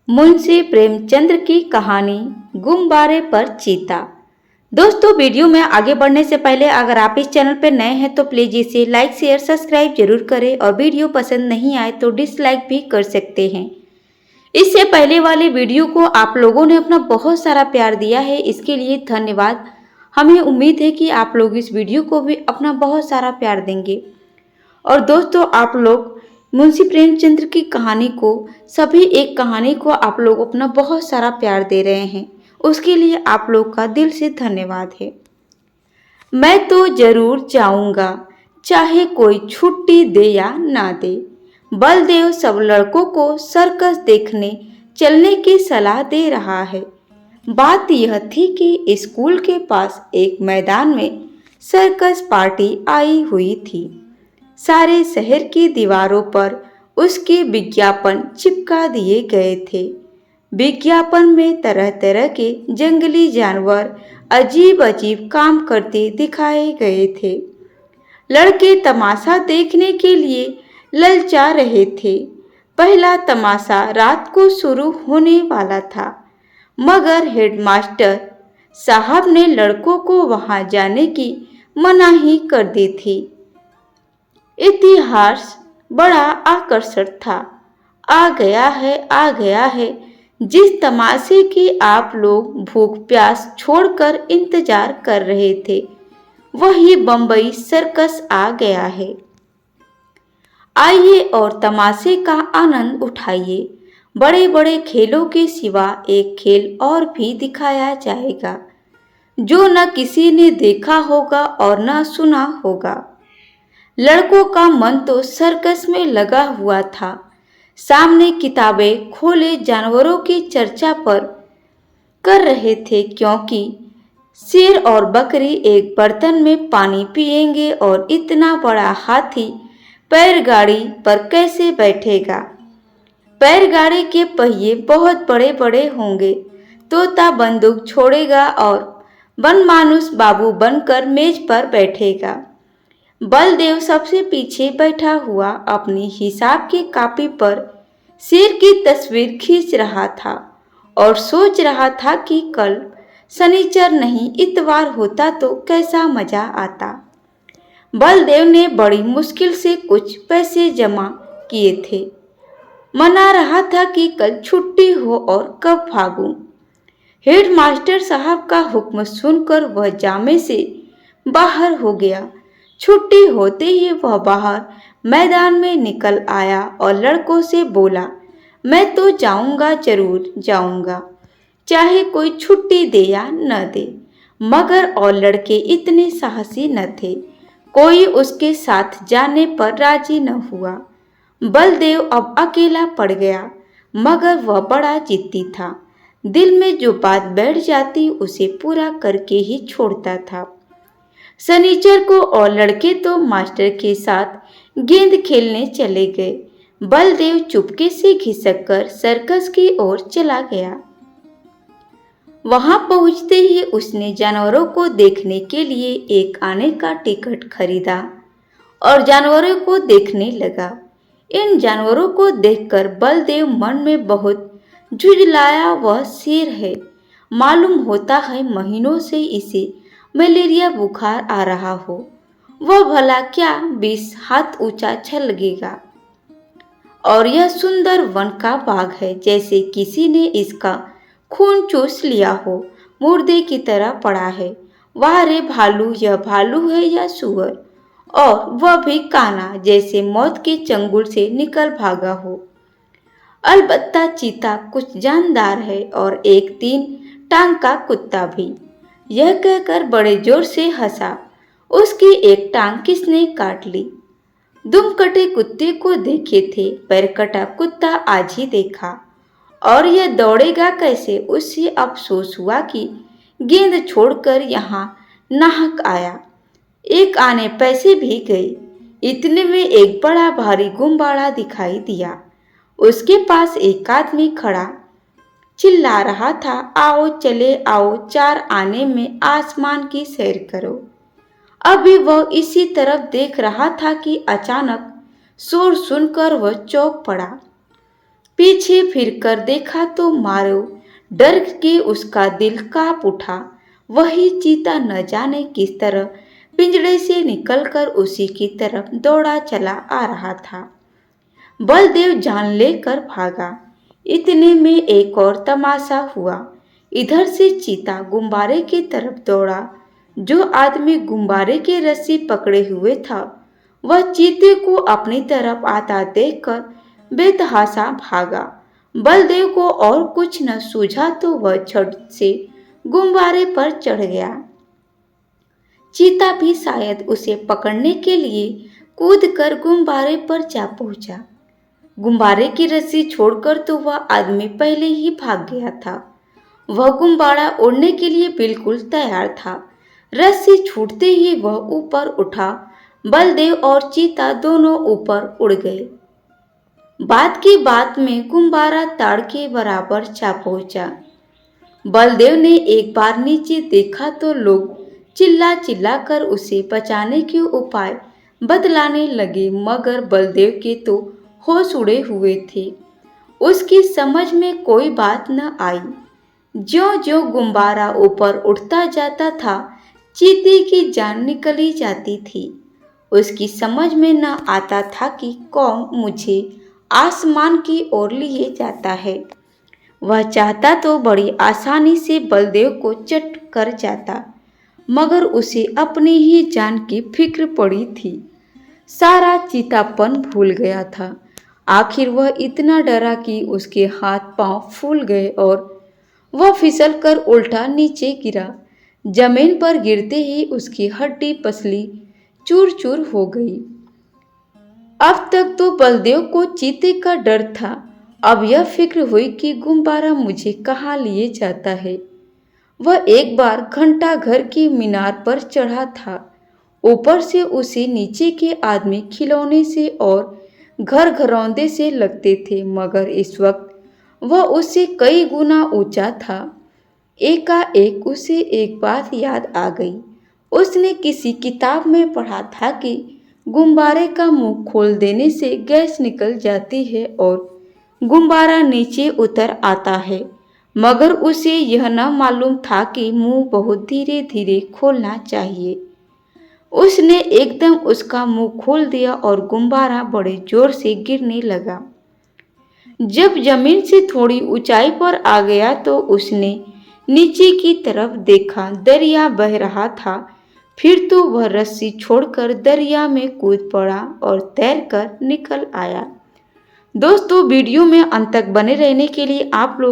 मुंशी प्रेमचंद की कहानी गुब्बारे पर चीता। दोस्तों, वीडियो में आगे बढ़ने से पहले अगर आप इस चैनल पर नए हैं तो प्लीज इसे लाइक शेयर सब्सक्राइब जरूर करें और वीडियो पसंद नहीं आए तो डिसलाइक भी कर सकते हैं। इससे पहले वाले वीडियो को आप लोगों ने अपना बहुत सारा प्यार दिया है, इसके लिए धन्यवाद। हमें उम्मीद है कि आप लोग इस वीडियो को भी अपना बहुत सारा प्यार देंगे। और दोस्तों, आप लोग मुंशी प्रेमचंद की कहानी को, सभी एक कहानी को आप लोग अपना बहुत सारा प्यार दे रहे हैं, उसके लिए आप लोग का दिल से धन्यवाद है। मैं तो जरूर जाऊंगा, चाहे कोई छुट्टी दे या ना दे। बलदेव सब लड़कों को सर्कस देखने चलने की सलाह दे रहा है। बात यह थी कि स्कूल के पास एक मैदान में सर्कस पार्टी आई हुई थी। सारे शहर की दीवारों पर उसके विज्ञापन चिपका दिए गए थे। विज्ञापन में तरह तरह के जंगली जानवर अजीब अजीब काम करते दिखाए गए थे। लड़के तमाशा देखने के लिए ललचा रहे थे। पहला तमाशा रात को शुरू होने वाला था, मगर हेडमास्टर साहब ने लड़कों को वहां जाने की मनाही कर दी थी। इतिहास बड़ा आकर्षक था। आ गया है जिस तमाशे की आप लोग भूख प्यास छोड़कर इंतजार कर रहे थे, वही बम्बई सर्कस आ गया है। आइए और तमाशे का आनंद उठाइए। बड़े बड़े खेलों के सिवा एक खेल और भी दिखाया जाएगा, जो न किसी ने देखा होगा और न सुना होगा। लड़कों का मन तो सर्कस में लगा हुआ था। सामने किताबें खोले जानवरों की चर्चा पर कर रहे थे, क्योंकि शेर और बकरी एक बर्तन में पानी पिएंगे और इतना बड़ा हाथी बैलगाड़ी पर कैसे बैठेगा। बैलगाड़ी के पहिए बहुत बड़े बड़े होंगे। तोता बंदूक छोड़ेगा और बनमानुस बाबू बनकर मेज पर बैठेगा। बलदेव सबसे पीछे बैठा हुआ अपनी हिसाब की कॉपी पर शेर की तस्वीर खींच रहा था और सोच रहा था कि कल शनिचर नहीं इतवार होता तो कैसा मजा आता। बलदेव ने बड़ी मुश्किल से कुछ पैसे जमा किए थे। मना रहा था कि कल छुट्टी हो और कब भागूं। हेडमास्टर साहब का हुक्म सुनकर वह जामे से बाहर हो गया। छुट्टी होते ही वह बाहर मैदान में निकल आया और लड़कों से बोला, मैं तो जाऊंगा, जरूर जाऊंगा, चाहे कोई छुट्टी दे या न दे। मगर और लड़के इतने साहसी न थे। कोई उसके साथ जाने पर राजी न हुआ। बलदेव अब अकेला पड़ गया, मगर वह बड़ा जिद्दी था। दिल में जो बात बैठ जाती उसे पूरा करके ही छोड़ता था। शनिचर को और लड़के तो मास्टर के साथ गेंद खेलने चले गए। बलदेव चुपके से खिसक कर सर्कस की ओर चला गया। वहां पहुंचते ही उसने जानवरों को देखने के लिए एक आने का टिकट खरीदा और जानवरों को देखने लगा। इन जानवरों को देखकर बलदेव मन में बहुत झुंझलाया। वह शेर है, मालूम होता है महीनों से इसे मलेरिया बुखार आ रहा हो। वह भला क्या 20 हाथ ऊंचा छल लगेगा। और यह सुंदर वन का बाग है, जैसे किसी ने इसका खून चूस लिया हो, मुर्दे की तरह पड़ा है। वाह रे भालू, यह भालू है या सुअर, और वह भी काना, जैसे मौत के चंगुल से निकल भागा हो। अलबत्ता चीता कुछ जानदार है और एक 3 टांग का कुत्ता भी। यह कहकर बड़े जोर से हंसा। उसकी एक टांग किसने काट ली। दुम कटे कुत्ते को देखे थे, पैर कटा कुत्ता आज ही देखा। और यह दौड़ेगा कैसे, उससे अफसोस हुआ कि गेंद छोड़कर यहाँ नाहक आया। एक आने पैसे भी गए। इतने में एक बड़ा भारी गुब्बारा दिखाई दिया। उसके पास एक आदमी खड़ा चिल्ला रहा था, आओ चले आओ, 4 आने में आसमान की सैर करो। अभी वह इसी तरफ देख रहा था कि अचानक शोर सुनकर वह चौंक पड़ा। पीछे फिरकर देखा तो मारो डर के उसका दिल कांप उठा। वही चीता न जाने किस तरह पिंजड़े से निकलकर उसी की तरफ दौड़ा चला आ रहा था। बलदेव जान लेकर भागा। इतने में एक और तमाशा हुआ। इधर से चीता गुब्बारे की तरफ दौड़ा। जो आदमी गुब्बारे की रस्सी पकड़े हुए था वह चीते को अपनी तरफ आता देखकर बेतहाशा भागा। बलदेव को और कुछ न सूझा तो वह झट से गुब्बारे पर चढ़ गया। चीता भी शायद उसे पकड़ने के लिए कूदकर गुब्बारे पर जा पहुंचा। गुब्बारे की रस्सी छोड़कर तो वह आदमी पहले ही भाग गया था। वह गुब्बारा उड़ने के लिए बिल्कुल तैयार था। रस्सी छूटते ही वह ऊपर उठा। बलदेव और चीता दोनों ऊपर उड़ गए। बात की बात में गुब्बारा ताड़ के बराबर जा पहुंचा। बलदेव ने एक बार नीचे देखा तो लोग चिल्ला चिल्ला कर उसे बचाने के उपाय बतलाने लगे, मगर बलदेव के तो होश उड़े हुए थे। उसकी समझ में कोई बात न आई। ज्यों ज्यों गुब्बारा ऊपर उठता जाता था चीते की जान निकली जाती थी। उसकी समझ में न आता था कि कौन मुझे आसमान की ओर लिए जाता है। वह चाहता तो बड़ी आसानी से बलदेव को चट कर जाता, मगर उसे अपनी ही जान की फिक्र पड़ी थी। सारा चीतापन भूल गया था। आखिर वह इतना डरा कि उसके हाथ पांव फूल गए और वह फिसलकर उल्टा नीचे गिरा। जमीन पर गिरते ही उसकी हड्डी पसली चूर चूर हो गई। अब तक तो बलदेव को चीते का डर था, अब यह फिक्र हुई कि गुब्बारा मुझे कहाँ लिए जाता है। वह एक बार घंटा घर की मीनार पर चढ़ा था। ऊपर से उसे नीचे के आदमी खिलौने से और घर घरौंदे से लगते थे, मगर इस वक्त वह उससे कई गुना ऊंचा था। एकाएक उसे एक बात याद आ गई। उसने किसी किताब में पढ़ा था कि गुब्बारे का मुंह खोल देने से गैस निकल जाती है और गुब्बारा नीचे उतर आता है, मगर उसे यह न मालूम था कि मुंह बहुत धीरे धीरे खोलना चाहिए। उसने एकदम उसका मुंह खोल दिया और गुब्बारा बड़े जोर से गिरने लगा। जब जमीन से थोड़ी ऊंचाई पर आ गया तो उसने नीचे की तरफ देखा, दरिया बह रहा था। फिर तो वह रस्सी छोड़कर दरिया में कूद पड़ा और तैरकर निकल आया। दोस्तों, वीडियो में अंत तक बने रहने के लिए आप लोग